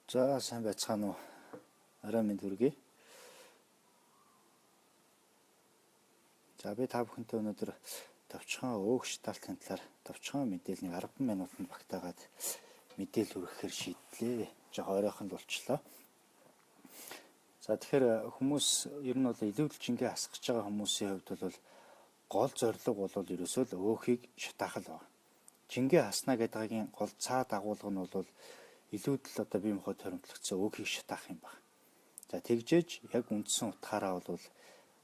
За сайн байцгаана уу? Арай минь хүргэе. За би та бүхэнтэй өнөөдөр товчхон өөх шаталтын талаар товчхон мэдээллийн 10 минутанд багтаагаад мэдээлэл хүргэхээр шийдлээ. Жоо ойроохон л болчлоо. За тэгэхээр хүмүүс ер нь бол илүүдэл жингээ хасгаж байгаа хүмүүсийн хувьд бол гол зорилго бол ерөөсөө л өөхийг шатаах л байна. Жингээ хаснаа гэдгийн гол цаа дагуулга нь бол илүүдэл одоо бие махбод хоримтлогдсон өөхийг шатаах юм байна. За тэгжээж яг үндсэн утгаараа бол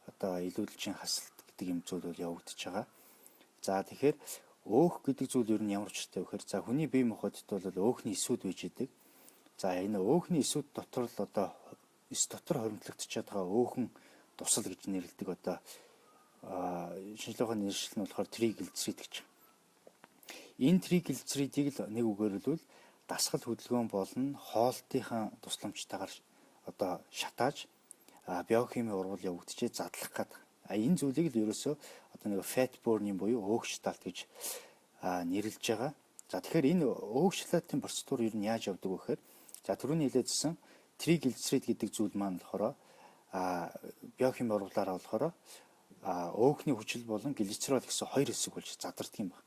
одоо илүүдэлжийн хасалт гэдэг юм зүйл бол явагдаж байгаа. За тэгэхээр өөх гэдэг зүйл ер нь ямар ч утгатай вэ гэхээр за хүний бие махбодд бол өөхний эсүүд байж идэг. За энэ өөхний эсүүд дотор л одоо эс дотор хоримтлогдчиход байгаа өөхөн тусал гэж нэрлэдэг одоо шинжилгээний нэршил нь болохоор триглицерид гэж. Энэ триглицеридийг л нэг үгээр хэлбэл дасгал хөдөлгөөн болон хоолтынхаа тусламжтайгаар одоо шатааж биохимийн урвал явагдчихээ задлах гэдэг. Энэ зүйлийг л ерөөсөө одоо нэг fat burn-ийн буюу өөх шаталт гэж нэрлэж байгаа. За тэгэхээр энэ өөх шаталтын процедур ер нь яаж явдаг вэ гэхээр за түрүүний хэлээдсэн триглицерид гэдэг зүйл маань болохоор биохимийн урвалаараа болохоор өөхний хүчил болон глицерол гэсэн хоёр хэсэг болж задардаг юм байна.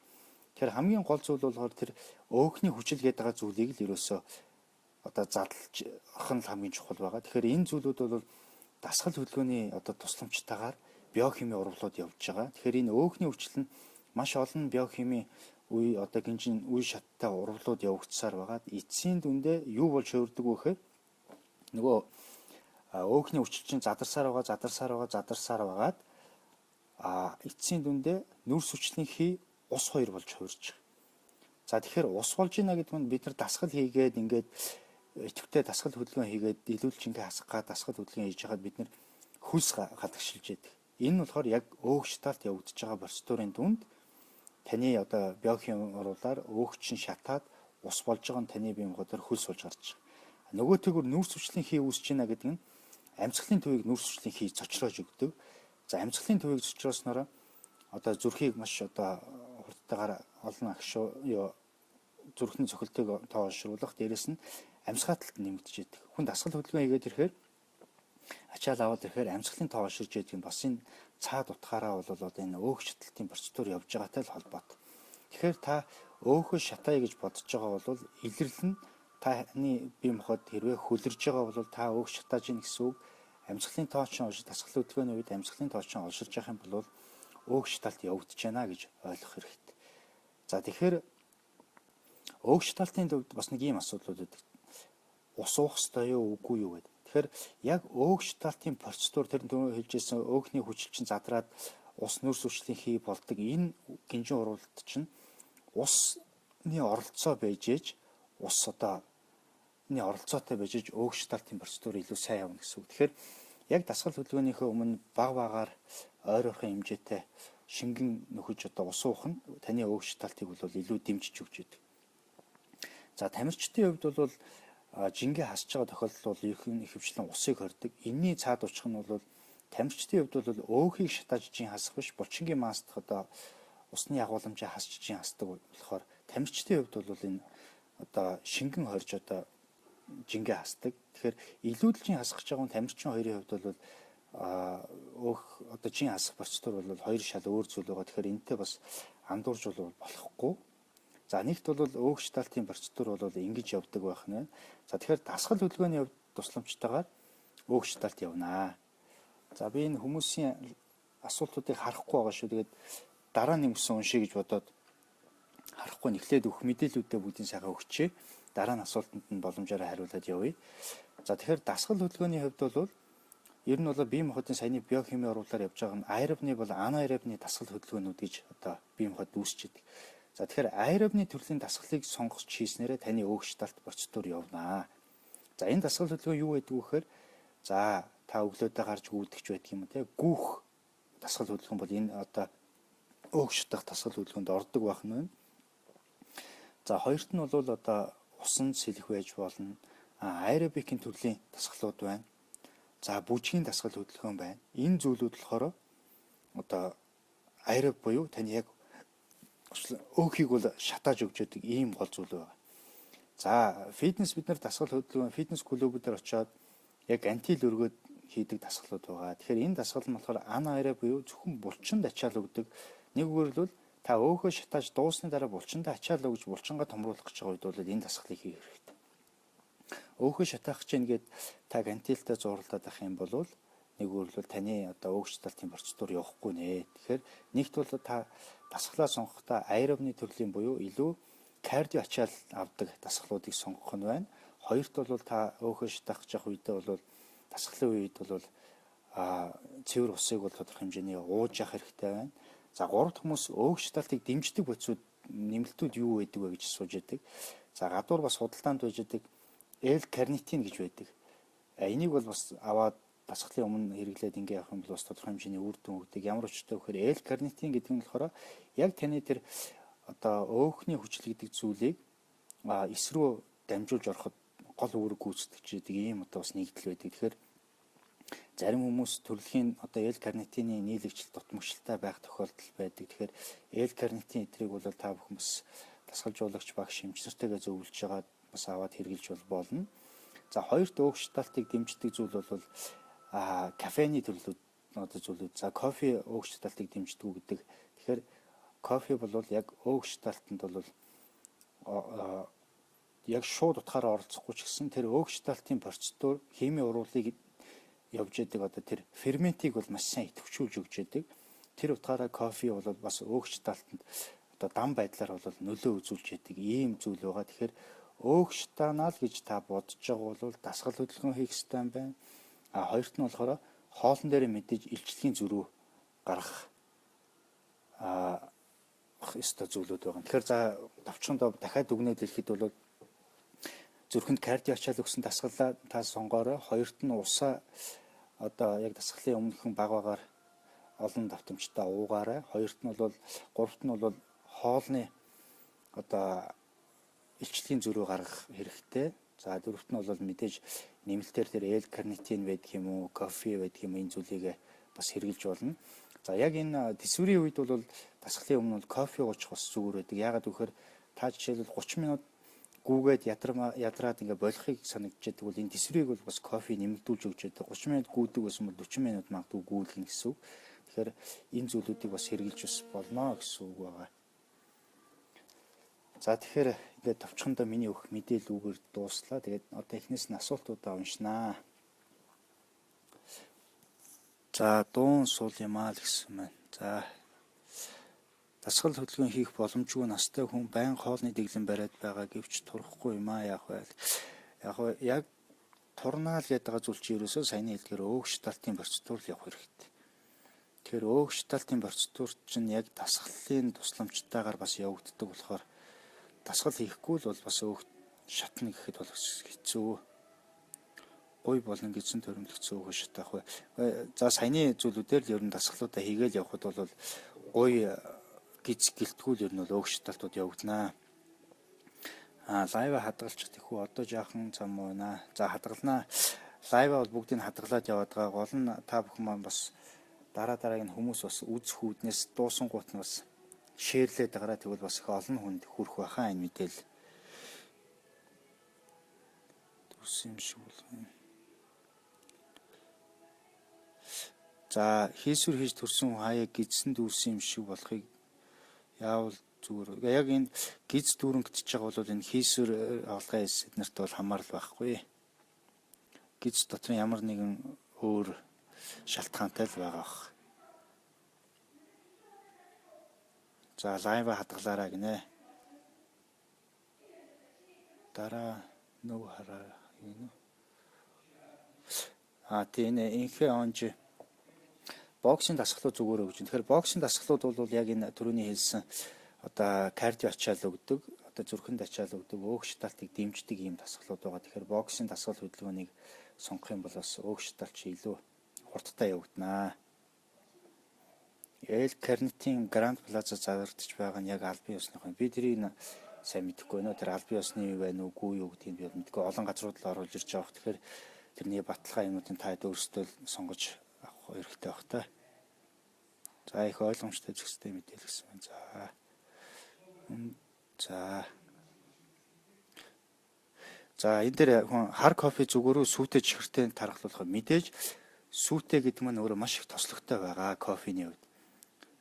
Тэгэхээр хамгийн гол зүйл болохоор тэр өөхний хүчил гэдэг байгаа зүйлийг л ерөөсөө одоо задлах нь хамгийн чухал байгаа. Тэгэхээр энэ зүйлүүд бол дасгал хөдөлгөөний одоо тусламжтайгаар биохимийн урвалууд явж байгаа. Тэгэхээр энэ өөхний хүчил нь маш олон биохимийн үе одоо гинжин үе шаттай урвалууд явагдсаар байгаад эцсийн дүндээ юу болж хувирдаг вэ гэхээр нөгөө өөхний хүчил чинь задарсаар байгаад эцсийн дүндээ нүрс хүчлэнхий ус хоёр болж хувирж байгаа. За тэгэхээр ус болж ийна гэдэг нь бид нар дасгал хийгээд ингээд идэвхтэй дасгал хөдөлгөөн хийгээд илүүдэл жингээ хасах дасгал хөдөлгөөн хийж хагаад бид нар хөлс гадагшилж яадаг. Энэ нь болохоор яг өөх шаталт явагдаж байгаа процедурын дүнд таны одоо биохим оруулаар өөх чинь шатаад ус болж байгаа нь таны бие махбодоор хөлс болж гарч байгаа. Нөгөөтэйгөр нүрс хүчлэнхий үүсэж байна гэдэг нь амьсгалын төвийг нүрс хүчлэнхий цочроож өгдөг. За амьсгалын төвийг цочроосноор одоо зүрхийг маш одоо хурдтайгаар олон агшуу зүрхний цохилтыг тоошруулах дээрэс нь амьсгалталт нэмэгдэж идэг. Хүн дасгал хөдөлгөөн хийгээд ирэхээр ачаал аваад ирэхээр амьсгалын тоо олширж идэг нь бас энэ цаад утгаараа бол одоо энэ өөх шаталтын процедур явж байгаатай л холбоотой. Тэгэхээр та өөхөө шатая гэж бодож байгаа бол илэрлэл нь таны бие махбод хэрвээ хөлөрж байгаа бол та өөх шатааж ийн гэсэн үг. Амьсгалын тоо чинь дасгал хөдөлгөөний үед амьсгалын тоо чинь олширж байгаа юм бол өөх шаталт явагдаж байна гэж ойлгох хэрэгтэй. За тэгэхээр өөх шаталтын төвд бас нэг ийм асуудлууд байдаг. Ус уух ёстой юу үгүй юу гэдэг. Тэгэхээр яг өөх шаталтын процедур тэр түрүү хэлжсэн өөхний хүчил чинь задраад ус нүрс хүчлэнхий болдог. Энэ гинжин урвалт чинь усны оролцоо байж ээж ус одоо энэ оролцоотой байж ээж өөх шаталтын процедур илүү сайн явна гэсэн үг. Тэгэхээр яг дасгал хөдөлгөөнийхөө өмнө баг ойрхон хэмжээтэй шингэн нөхөж одоо ус уух нь таны өөх шаталтыг бол илүү дэмжиж өгч идэг. За тамирчдын хувьд бол жингээ хасж байгаа тохиолдол бол ихэвчлэн усыг хордог. Энийний цаад учир нь бол тамирчдын хувьд бол өөхийг шатааж жин хасах биш булчингийн маасдах одоо усны агуулмжаа хасж жин хасдаг болохоор тамирчдын хувьд бол энэ одоо шингэн хорж одоо жингээ хасдаг. Тэгэхээр илүүдэлжин хасгах жаагүй тамирчин хоёрын хувьд бол өөх одоо жин хасах процедур бол хоёр шал өөр зүйл байгаа. Тэгэхээр энэтэй бас андуурж болохгүй. За нэгт бол өөх шаталтын процедур бол ингэж явдаг байх нь. За тэгэхээр дасгал хөдөлгөөний хувьд тусламжтайгаар өөх шаталт явнаа. За би энэ хүмүүсийн асуултуудыг харахгүй байгаа шүү. Тэгээд дараа нь юмсан уншия гэж бодоод харахгүй нэхлээд өгөх мэдээллүүдээ бүгдийн сайхан өгчээ. Дараа нь асуултанд нь боломжоор хариулаад явъя. За тэгэхээр дасгал хөдөлгөөний хувьд бол ер нь бол бие махбодын саяны биохимийн урвалаар явж байгаа нь аэробны бол анаэробны дасгал хөдөлгөөнүүд гэж одоо бие махбод үүсчихэд. За тэгэхээр аэробны төрлийн дасгалыг сонгож хийснээрээ таны өөх шаталт процедур явнаа. За энэ дасгал хөдөлгөөн юу гэдэг вэ гэхээр за та өглөөдөө гарч гүйдэгч байдаг юм те гүүх дасгал хөдөлгөөн бол энэ одоо өөх шатах дасгал хөдөлгөөнд ордог байх нь. За хоёрт нь бол одоо усан сэлэх байж болно. Аэробикийн төрлийн дасгалууд байна. За бүжгийн дасгал хөдөлгөөн байна. Энэ зүйлүүд болохоор одоо аэроб буюу таны яг өөхийг бол шатааж өгч яадаг ийм гол зүйл байна. За фитнес бид нар дасгал хөдөлгөөн фитнес клубүүдээр очиод яг антил өргөд хийдэг дасгалууд байгаа. Тэгэхээр энэ дасгал нь болохоор anaerob буюу зөвхөн булчинд ачаал өгдөг. Нэг үгээр бол та өөхөө шатааж дуусны дараа булчиндаа ачаал өгж булчингаа томруулах гэж байгаа үед бол энэ дасгалыг хийх хэрэгтэй. Өөхөө шатаах гэж ингээд та антилтай зурлаад ах юм бол нэг үгээр бол таны одоо өөх шаталтын процедур явахгүй нэ. Тэгэхээр нэгт бол та дасгалаа сонгохдоо аэробны төрлийн буюу илүү кардио ачаал авдаг дасгалуудыг сонгох нь байна. Хоёрт бол та өөхөө шатаах гэж явах үедээ бол дасгалын үед бол цэвэр усыг бол тодорхой хэмжээний ууж явах хэрэгтэй байна. За гуравт хүмүүс өөх шаталтыг дэмждэг бодисууд нэмэлтүүд юу байдаг вэ гэж асууж байдаг. За гадуур бас худалдаанд байж байдаг L-карнитин гэж байдаг. Энийг бол бас аваад дасгалын өмнө хэрэглээд ингээ явах юм бол бас тодорхой хэмжээний үр дүн өгдөг. Ямар учиртай вэ гэхээр L-карнитин гэдэг нь болохоор яг таны тэр одоо өөхний хүчил гэдэг зүйлийг эсрүү дамжуулж ороход гол үүрэг гүйцэтгэж байдаг ийм одоо бас нэгдэл байдаг. Тэгэхээр зарим хүмүүс төрөлхийн одоо L-карнитины нийлэгчл дутмагчтай байх тохиолдол байдаг. Тэгэхээр L-карнитин эдрийг бол та бүхэн бас дасгалжуулагч багш эмчнэртэйгээ зөвлөж байгаа бас аваад хэрэгжилж болно. За хоёрт өөх шаталтыг дэмждэг зүйл бол кофений төрлүүд одоо зүйлүүд. За кофе өөх шаталтыг дэмждэг гэдэг. Тэгэхээр кофе бол яг өөх шаталтанд бол яг шууд утгаараа оролцохгүй ч гэсэн тэр өөх шаталтын процедур химийн уруулыг явж яадаг одоо тэр ферментийг бол маш сайн идэвхжүүлж өгч яадаг. Тэр утгаараа кофе бол бас өөх шаталтанд одоо дан байдлаар бол нөлөө үзүүлж яадаг ийм зүйл байгаа. Тэгэхээр өөх шатаанаа л гэж та бодож байгаа бол дасгал хөдөлгөөн хийх хэрэгтэй юм байна. Хоёрт нь болохоор хоолн дээр мэдээж илчлэгийн зөрүү гаргах ёстой зүйлүүд байгаа. Тэгэхээр за давчхандаа дахиад дүгнээд хэлэхэд бол зүрхэнд кардио ачаал өгсөн дасгалаа та сонгоорой. Хоёрт нь усаа одоо яг дасгалын өмнөхөн баг багаар олон давтамжтай уугаарай. Хоёрт нь бол гуравт нь бол хоолны одоо илчлэгийн зөрүү гаргах хэрэгтэй. За дөрөвт нь бол мэдээж нэмэлтээр тэр L-карнитин байдаг юм уу, кофе байдаг юм энэ зүйлийг бас хэрэгжилж болно. За яг энэ тэсвэрийн үед бол дасгалын өмнө бол кофе уучих бас зүгээр байдаг. Яагаад гэвэл та жишээлбэл 30 минут гүүгээд ядраад ингээ болохыг санагдчихдаг бол энэ тэсврийг бол бас кофе нэмэгдүүлж өгч байдаг. 30 минут гүйдэг байсан бол 40 минут магадгүй гүйлгэн гэсэн үг. Тэгэхээр энэ зүйлүүдийг бас хэрэгжилж бас болно гэсэн үг байгаа. За тэгэхээр ингээд товчхондоо миний өгөх мэдээлэл үгээр дууслаа. Тэгээд одоо эхнээс нь асуултуудаа уншнаа. За дуун суул юмаа л гэсэн байна. За дасгал хөдөлгөөн хийх боломжгүй настай хүн байн хоолны дэглэм бариад байгаа гэвч турахгүй юм яах вэ? Яг турнаа л гэдэг зүйл чи ерөөсөө саяны хэлдгээр өөх шаталтын процедур л явах хэрэгтэй. Тэгэхээр өөх шаталтын процедур чинь яг дасгалын тусламжтайгаар бас явагддаг болохоор дасгал хийхгүй л бол бас өөх шатна гэхэд бол хэцүү. Гуй болон гидсэн төрөмлөгцөө өөхө шатаах вэ? За саяны зүйлүүдээр л ер нь дасгалуудаа хийгээл явхад бол гуй гиз гэлтгүүл ер нь бол өөх шаталтууд явагдана. Лайва хадгалчих тэхүү одоо жаахан зам байна. За хадгалнаа. Лайва бол бүгдийг хадгалаад яваад байгаа. Гол нь та бүхэн маань бас дараагийн хүмүүс бас үзэх үүднээс дуусангуут нь бас шеэрлээд байгаараа тэгвэл бас их олон хүнд хүрэх байхаа энэ мэдээлэл. Төрсөн юм шиг болгоно. За хийсвэр хийж төрсөн хүн хаяа гидсэн дүүрсэн юм шиг болохыг яавал зүгээр. Яг энэ гиз дүүрэнгэж байгаа бол энэ хийсвэр авалгын эднэрт бол хамаарал байхгүй. Гиз дотор ямар нэгэн өөр шалтгаантай л байгаа бах. За лайва хадгалаарай гинэ. Дараа нөө хараа юм. Тийм инхэ онж боксинг дасгалууд зүгээр өгч. Тэгэхээр боксинг дасгалууд бол яг энэ түрүүний хэлсэн одоо кардио ачаал өгдөг, одоо зүрхэнд ачаал өгдөг, өөх шаталтыг дэмждэг ийм дасгалууд байгаа. Тэгэхээр боксинг дасгал хөдөлгөөнийг сонгох юм бол бас өөх шаталт чи илүү хурдтай явагдана. L-карнитин Гранд Плаза зарагдаж байгаа нь яг албан ёсныхон. Би тэрийг сайн мэдэхгүй байна. Тэр албан ёсны юу байна уугүй юу гэдгийг би мэдгүй. Олон газрууд л оруулж ирж байгаа. Тэгэхээр тэрний баталгаа юмнуудын таад өөрсдөө сонгож авах хэрэгтэй байх та. За их ойлгомжтой зөвхөстэй мэдээлэл гэсэн байна. За. За энэ дээр хүн хар кофе зүгээрөө сүйтэй чихэртэй тархалуулах мэдээж сүйтэй гэдэг нь өөрөө маш их тослогтой байгаа кофений хувьд.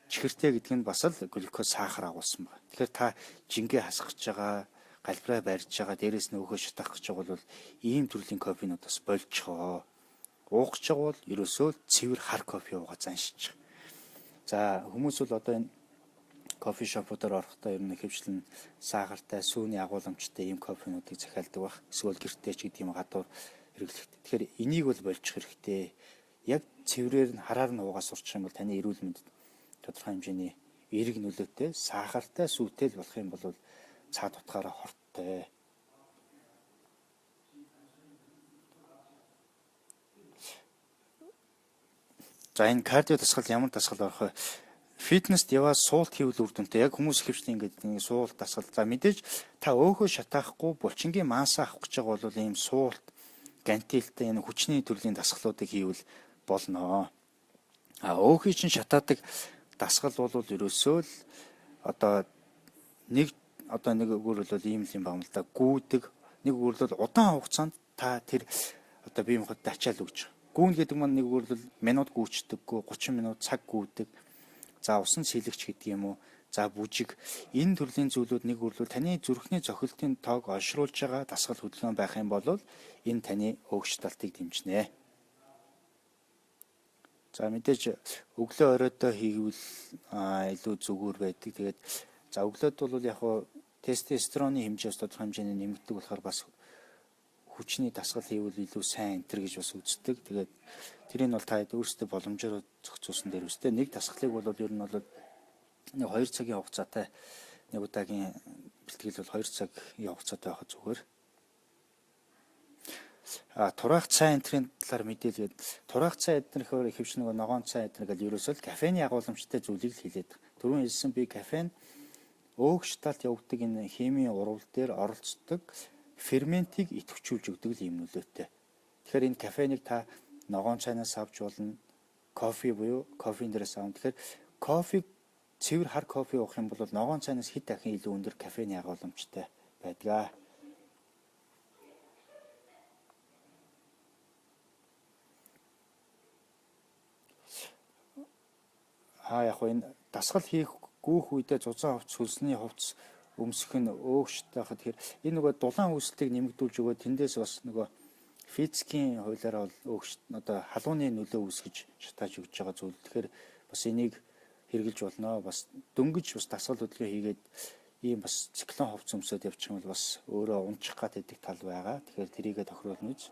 Чихэртэй гэдэг нь бас л глюкоз сахар агуулсан байна. Тэгэхээр та жингээ хасгах гэж байгаа, галбираа барьж байгаа, дээрээс нь өөхөө шатах гэж байгаа бол ийм төрлийн кофенуудаас болчихоо. Уух гэж байгаа бол ерөөсөө цэвэр хар кофе уугаа заншиж. За хүмүүс бол одоо энэ кофе шопуудаар орохдоо ер нь хэвшлэн сахартай, сүүний агууламжтай ийм кофенуудыг захиалдаг бах. Эсвэл гэртээ ч гэдэг юм гадуур хэрэглэхдээ. Тэгэхээр энийг бол болчих хэрэгтэй. Яг цэврээр нь хараар нь уугаа сурчих юм бол таны эрүүл мэндэд тодорхой хэмжээний эерэг нөлөөтэй, сахартай, сүйтэй л болох юм бол цаад утгаараа хорттой. За энэ кардио дасгал ямар дасгал орох вэ? Фитнест яваад суулт хийвэл үр дүнтэй. Яг хүмүүс ихэвчлэн ингээд нэг суулт дасгал. За мэдээж та өөхөө шатаахгүй булчингийн масса авах гэж байгаа бол ийм суулт, гантилтай энэ хүчний төрлийн дасгалуудыг хийвэл болно. Өөхийг чинь шатаадаг дасгал бол ерөөсөө л одоо нэг өгөр бол ийм юм байна л да. Гүйдэг нэг өгөр бол удаан хугацаанд та тэр одоо бие махбод ачаал өгч. Гүүн гэдэг маань нэг өгөр бол минут гүйчдэггүй 30 минут цаг гүйдэг. За усан сэлэгч гэдэг юм уу? За бүжиг энэ төрлийн зүйлүүд нэг өрлөл таны зүрхний цохилтын тоог олшруулж байгаа дасгал хөдөлгөөн байх юм бол энэ таны өөгчлөлтийг дэмжинэ. За мэдээж өглөө оройдоо хийвэл илүү зүгээр байдаг. Тэгээд за өглөөд бол яг хуу тестостероны хэмжээ тодорхой хэмжээний нэмэгддэг болохоор бас хүчний дасгал хийвэл илүү сайн энтер гэж бас үздэг. Тэгээд тэрийг бол та өөрсдөө боломжоор зохицуулсан дээр үстэй нэг дасгалыг бол ер нь бол нэг 2 цагийн хугацаатай нэг удаагийн бэлтгэл бол 2 цагийн хугацаатай байхад зүгээр. Тураах цай энтрийн талаар мэдээлгээд тураах цай эднэрхээр хэвш нэг ногоон цай эднэр гэж ерөөсөө кофений агуулмжтай зүйлийг л хэлээд. Түрүүн хэлсэн би кофеин өөх шаталт явагддаг энэ химийн урвал дээр оролцдог ферментийг идэвхжүүлж өгдөг юм нөлөөтэй. Тэгэхээр энэ кофенийг та ногоон чайнаас авч болно. Кофе буюу кофеин дээрээс авах. Тэгэхээр кофег цэвэр хар кофе уух юм бол ногоон чайнаас хэд дахин илүү өндөр кофений агуулмжтай байдаг. Яг энэ дасгал хийх гүүх үедээ зузаан хувцс хөлсний хувцс өмсөх нь өөгштэй хахад тэгэхээр энэ нөгөө дулаан үүсэлтийг нэмэгдүүлж өгөө тэндээс бас нөгөө физикийн хуулиараа бол өөгш одоо халууны нөлөө үүсгэж шатааж өгч байгаа зүйл. Тэгэхээр бас энийг хэрэгжилж болно. Бас дөнгөж бас дасгал хөдөлгөөн хийгээд ийм бас циклон хувцс өмсөд явчих юм бол бас өөрөө унчих гад идэг тал байгаа. Тэгэхээр тэрийгэ тохируулна үз.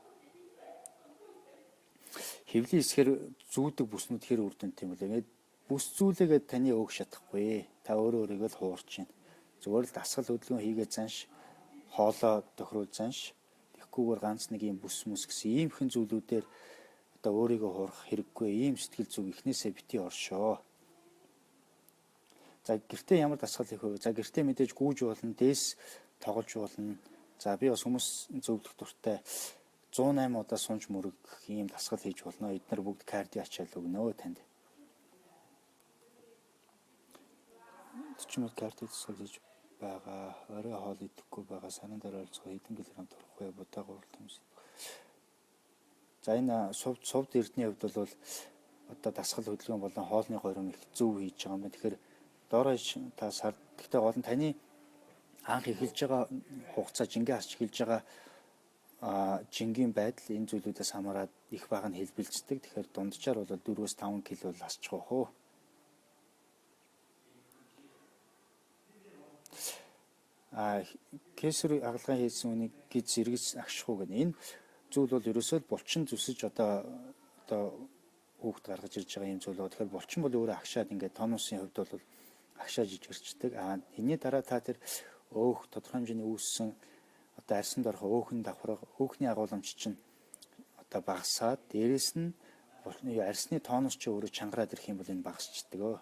Хэвлийн хэсгээр зүүдэг бүснүүд хэр үр дүнтэй юм бэ? Ингээд бүс зүйлээгээ таны өөх шатахгүй. Та өөрөө өөрийгөө л хуурч байна. Зүгээр л дасгал хөдөлгөөн хийгээд занш, хоолоо тохируул занш. Тэгхгүйгээр ганц нэг юм бүс мүс гэсэн ийм хэн зүйлүүдээр одоо өөрийгөө хуурах хэрэггүй. Ийм сэтгэл зүг ихнээсээ бити оршоо. За гэртээ ямар дасгал хийх вэ? За гэртээ мэдээж гүүж болно, дээс тоглож болно. За би бас хүмүүс зөвлөх дуртай 108 удаа сунж мөрөг ийм дасгал хийж болно. Эдгээр бүгд кардио ачаал өгнө танд. 40 минут кардио дасгал хийж байгаа. Орой хоол идэхгүй байгаа. Санаанд оролцох хэдэн килограмм турахгүй будаага уралт юмс. За энэ сувд эрдний хувьд бол одоо дасгал хөдөлгөөн болон хоолны горим их зөв хийж байгаа юм байна. Тэгэхээр доороо та сар гэхдээ гол нь таны анх эхэлж байгаа хугацаа жингээ хасч эхэлж байгаа жингийн байдал энэ зүйлүүдээс хамаарат их бага нь хэлбэлцдэг. Тэгэхээр дунджаар бол 4-5 кг бол хасчих واخ уу. Кесар хагалгаа хийсэн үнийг гиз эргэж агших уу гэнэ. Энэ зүйл бол ерөөсөө булчин зүсэж одоо хүүхд гаргаж ирж байгаа юм зүйл. Тэгэхээр булчин бол өөрөө агшаад ингээд тонусын хувьд бол агшааж ижирчдэг. Энэний дараа та тэр өөх тодорхой хэмжээний үүссэн одоо арсанд орох өөхний давхраг өөхний агуулмж чинь одоо багасаад дээрэс нь арсны тонус ч өөрөө чангараад ирэх юм бол энэ багасчдаг.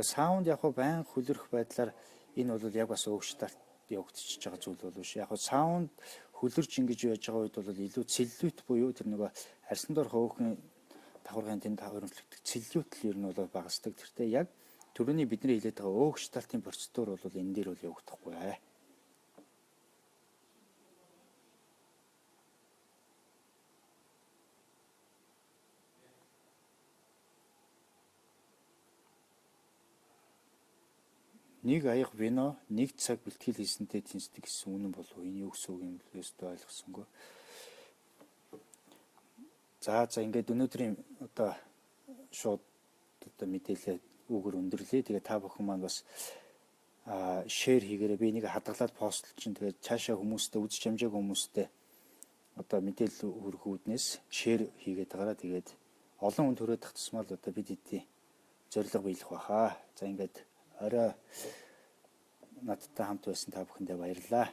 Саунд яг байн хөлөрөх байдлаар энэ бол яг бас өөгчталт явагдчихж байгаа зүйл бол биш. Яг саунд хөлөрж ингэж байж байгаа үед бол илүү целлюлит буюу тэр нөгөө арсанд орох өөхний давхаргын тэнд хөрөмжлөгдөх целлюлит л ер нь бол багасдаг. Тэртээ яг Түрүүний бидний хэлээд байгаа өө гештальтын процедур бол энэ дээр бол явагдахгүй ээ. Нэг аяга вино, нэг цаг бэлтгэл хийсэнтэй тэнцдэг гэсэн үнэн болов уу? Энэ юу гэсэн үг юм бэ? Өөртөө ойлгосонгүй. За ингээд өнөөдрийн одоо шууд одоо мэдээлэл үгээр өндөрлөө. Тэгээ та бүхэн маань бас шеэр хийгээрэй. Би энийг хадгалаад постлж чинь тэгээд цаашаа хүмүүстэй үзэж амжаагүй хүмүүстэй одоо мэдээлэл хүргэх үүднээс шеэр хийгээд байгаараа тэгээд олон хүнд хүрээд тах тусмал одоо бид хэдий зориг биелэх баха. За ингээд орой надтай хамт байсан та бүхэндээ баярлалаа.